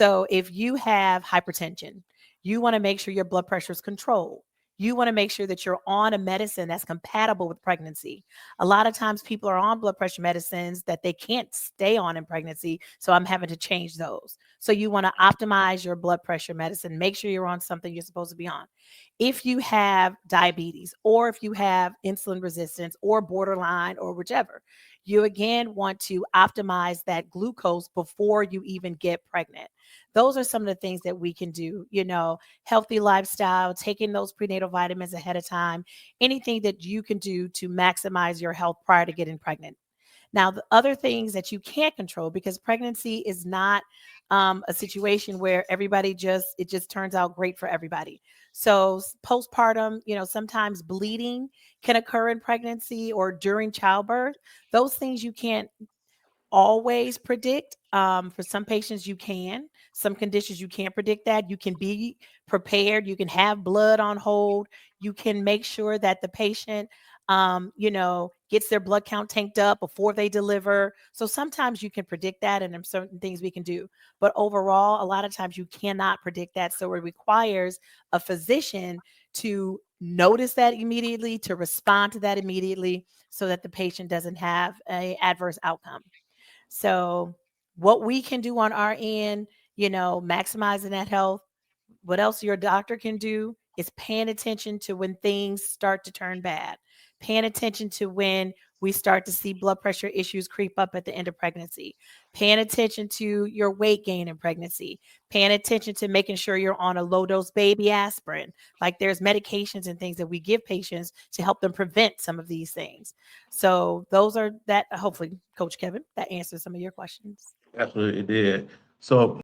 So if you have hypertension, you want to make sure your blood pressure is controlled. You want to make sure that you're on a medicine that's compatible with pregnancy. A lot of times people are on blood pressure medicines that they can't stay on in pregnancy. So I'm having to change those. So you want to optimize your blood pressure medicine. Make sure you're on something you're supposed to be on. If you have diabetes or if you have insulin resistance or borderline or whichever, you again want to optimize that glucose before you even get pregnant. Those are some of the things that we can do, healthy lifestyle, taking those prenatal vitamins ahead of time, anything that you can do to maximize your health prior to getting pregnant. Now, the other things that you can't control, because pregnancy is not a situation where it just turns out great for everybody. So postpartum, sometimes bleeding can occur in pregnancy or during childbirth. Those things you can't always predict. For some patients, you can. Some conditions, you can't predict that. You can be prepared. You can have blood on hold. You can make sure that the patient, gets their blood count tanked up before they deliver. So sometimes you can predict that, and there's certain things we can do. But overall, a lot of times you cannot predict that. So it requires a physician to notice that immediately, to respond to that immediately, so that the patient doesn't have a adverse outcome. So, what we can do on our end, maximizing that health. What else your doctor can do is paying attention to when things start to turn bad, paying attention to when we start to see blood pressure issues creep up at the end of pregnancy, paying attention to your weight gain in pregnancy, paying attention to making sure you're on a low dose baby aspirin. Like there's medications and things that we give patients to help them prevent some of these things. So those are that, hopefully, Coach Kevin, that answers some of your questions. Absolutely did. So